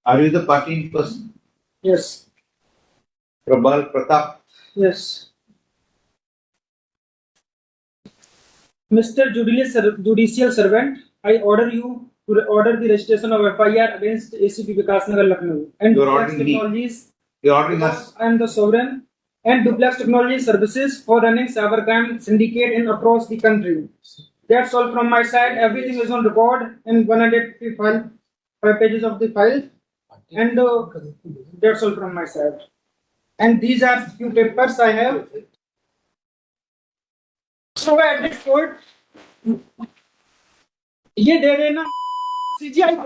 Are you the party in person? Yes. Prabal Pratap. Yes. Mr. Judicial Servant, I order you to order the registration of FIR against ACP Vikasnagar Lucknow and You're Duplex ordering me. Technologies. You're ordering us. I am the sovereign and Duplex Technology Services for running cybercrime syndicate in across the country. That's all from my side. Everything is on record in 155 pages of the file, and that's all from my side. And these are few papers I have. So at this point, ये दे देना CGI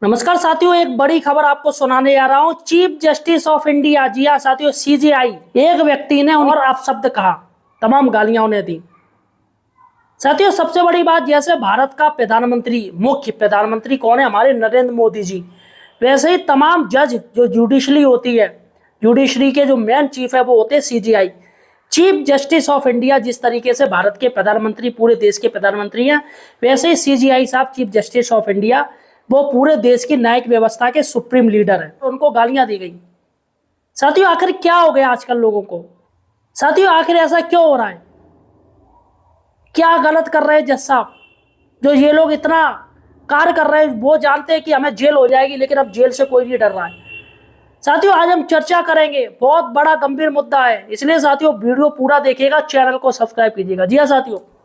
नमस्कार साथियों, एक बड़ी खबर आपको सुनाने जा रहा हूं। चीफ जस्टिस ऑफ इंडिया, जी हाँ साथियों, सीजीआई, एक व्यक्ति ने और अपशब्द कहा, तमाम गालियां उन्हें दी। साथियों, सबसे बड़ी बात, जैसे भारत का प्रधानमंत्री, मुख्य प्रधानमंत्री कौन है? हमारे नरेंद्र मोदी जी। वैसे ही तमाम जज जो जुडिशरी होती है, जुडिशरी के जो मेन चीफ है वो होते हैं CGI, chief justice of India. जिस तरीके से भारत के प्रधानमंत्री पूरे देश के प्रधानमंत्री हैं, वैसे ही सीजीआई साहब चीफ जस्टिस ऑफ इंडिया, वो पूरे देश की न्यायिक व्यवस्था के सुप्रीम लीडर हैं। उनको गालियां दी गई। साथियों, आखिर क्या हो गया आजकल लोगों को? साथियों, आखिर ऐसा क्यों हो रहा है? क्या गलत कर रहे हैं जज साहब? जो ये लोग इतना कार्य कर रहे हैं, वो जानते हैं कि हमें जेल हो जाएगी, लेकिन अब जेल से कोई नहीं डर रहा है। साथियों, आज हम चर्चा करेंगे, बहुत बड़ा गंभीर मुद्दा है, इसलिए साथियों वीडियो पूरा देखिएगा, चैनल को सब्सक्राइब कीजिएगा। जी हाँ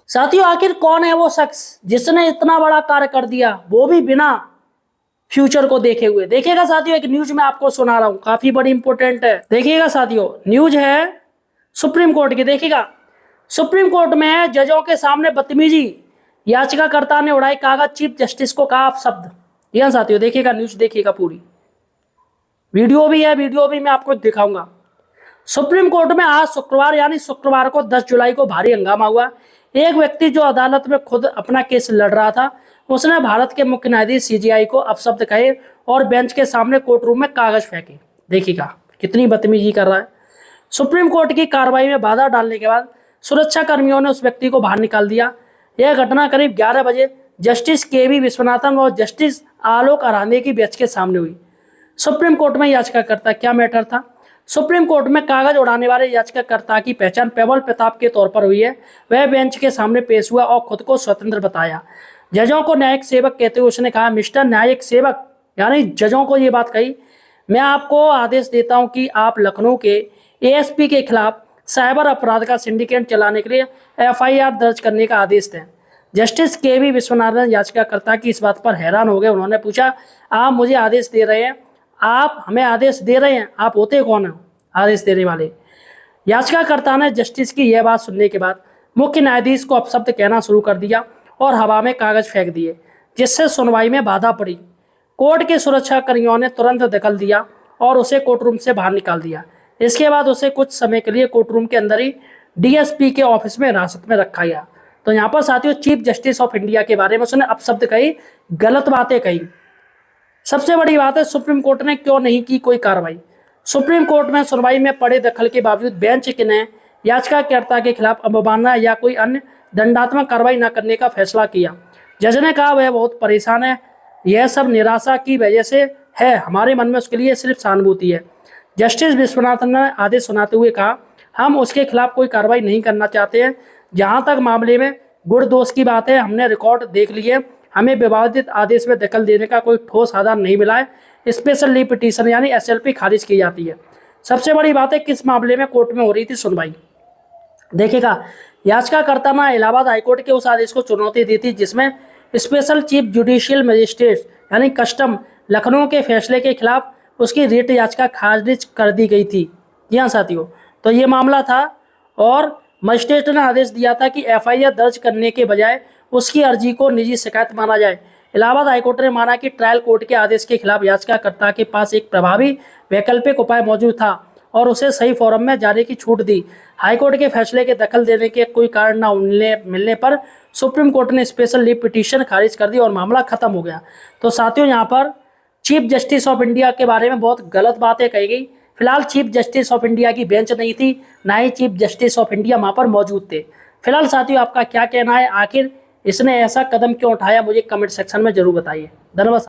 साथियों, आखिर कौन है वो शख्स जिसने इतना बड़ा कार्य कर दिया, वो भी बिना फ्यूचर को देखे हुए? देखिएगा साथियों, एक न्यूज मैं आपको सुना रहा हूं, काफी बड़ी इंपॉर्टेंट है। देखिएगा साथियों, न्यूज है सुप्रीम कोर्ट की। देखिएगा, सुप्रीम कोर्ट में जजों के सामने बदतमीजी, याचिकाकर्ता ने उड़ाई कागज, चीफ जस्टिस को कहा अपशब्द। यह साथियों देखिएगा, न्यूज देखिएगा पूरी, वीडियो भी है, वीडियो भी मैं आपको दिखाऊंगा। सुप्रीम कोर्ट में आज शुक्रवार यानी शुक्रवार को 10 जुलाई को भारी हंगामा हुआ। एक व्यक्ति जो अदालत में खुद अपना केस लड़ रहा था, उसने भारत के मुख्य न्यायाधीश सीजीआई को अपशब्द कहे और बेंच के सामने कोर्ट रूम में कागज फेंके। देखिएगा कितनी बदतमीजी कर रहा है। सुप्रीम कोर्ट की कार्रवाई में बाधा डालने के बाद सुरक्षा कर्मियों ने उस व्यक्ति को बाहर निकाल दिया। यह घटना करीब 11 बजे जस्टिस के.वी. विश्वनाथन और जस्टिस आलोक अरांधे की बेंच के सामने हुई। सुप्रीम कोर्ट में याचिकाकर्ता, क्या मैटर था? सुप्रीम कोर्ट में कागज उड़ाने वाले याचिकाकर्ता की पहचान प्रबल प्रताप के तौर पर हुई है। वह बेंच के सामने पेश हुआ और खुद को स्वतंत्र बताया। जजों को न्यायिक सेवक कहते हुए उसने कहा, मिस्टर न्यायिक सेवक, यानी जजों को ये बात कही, मैं आपको आदेश देता हूं कि आप लखनऊ के एएसपी के खिलाफ साइबर अपराध का सिंडिकेट चलाने के लिए एफआईआर दर्ज करने का आदेश दें। Justice KV. विश्वनाथन याचिकाकर्ता की इस बात पर हैरान हो गए। उन्होंने पूछा, आप मुझे आदेश दे रहे हैं, आप हमें आदेश दे रहे हैं, आप होते कौन हैं आदेश देने वाले? याचिकाकर्ता ने जस्टिस की यह बात सुनने के बाद मुख्य न्यायाधीश को अपशब्द कहना शुरू कर दिया और हवा में कागज फेंक दिए, जिससे सुनवाई में बाधा पड़ी। कोर्ट के सुरक्षा कर्मियों ने तुरंत दखल दिया और उसे कोर्टरूम से बाहर निकाल दिया। इसके बाद उसे कुछ समय के लिए कोर्टरूम के अंदर ही डीएसपी के ऑफिस में हिरासत में रखा गया। तो यहाँ पर साथियों चीफ जस्टिस ऑफ इंडिया के बारे में उसने अपशब्द कही, गलत बातें कही। सबसे बड़ी बात है, सुप्रीम कोर्ट ने क्यों नहीं की कोई कार्रवाई? सुप्रीम कोर्ट में सुनवाई में पड़े दखल के बावजूद बेंच ने याचिकाकर्ता के खिलाफ अवमानना या कोई अन्य दंडात्मक कार्रवाई न करने का फैसला किया। जज ने कहा वह बहुत परेशान है, यह सब निराशा की वजह से है, हमारे मन में उसके लिए सिर्फ सहानुभूति है। जस्टिस विश्वनाथन ने आदेश सुनाते हुए कहा, हम उसके खिलाफ कोई कार्रवाई नहीं करना चाहते हैं। जहां तक मामले में गुण दोष की बात है, हमने रिकॉर्ड देख लिए, हमें विवादित आदेश में दखल देने का कोई ठोस आधार नहीं मिला है। स्पेशल लीव पिटीशन यानी एसएलपी खारिज की जाती है। सबसे बड़ी बात है, किस मामले में कोर्ट में हो रही थी सुनवाई? देखिएगा, याचिकाकर्ता ने इलाहाबाद हाईकोर्ट के उस आदेश को चुनौती दी थी जिसमें स्पेशल चीफ जुडिशियल मजिस्ट्रेट यानी कस्टम लखनऊ के फैसले के खिलाफ उसकी रिट याचिका खारिज कर दी गई थी। जी हाँ साथियों, तो ये मामला था और मजिस्ट्रेट ने आदेश दिया था कि एफआईआर दर्ज करने के बजाय उसकी अर्जी को निजी शिकायत माना जाए। इलाहाबाद हाईकोर्ट ने माना कि ट्रायल कोर्ट के आदेश के खिलाफ याचिकाकर्ता के पास एक प्रभावी वैकल्पिक उपाय मौजूद था और उसे सही फोरम में जाने की छूट दी। हाईकोर्ट के फैसले के दखल देने के कोई कारण न मिलने पर सुप्रीम कोर्ट ने स्पेशल लीव पिटीशन खारिज कर दी और मामला खत्म हो गया। तो साथियों, यहाँ पर चीफ जस्टिस ऑफ इंडिया के बारे में बहुत गलत बातें कही गई। फिलहाल चीफ जस्टिस ऑफ इंडिया की बेंच नहीं थी, ना ही चीफ जस्टिस ऑफ इंडिया वहाँ पर मौजूद थे। फिलहाल साथियों आपका क्या कहना है, आखिर इसने ऐसा कदम क्यों उठाया, मुझे कमेंट सेक्शन में जरूर बताइए। धन्यवाद।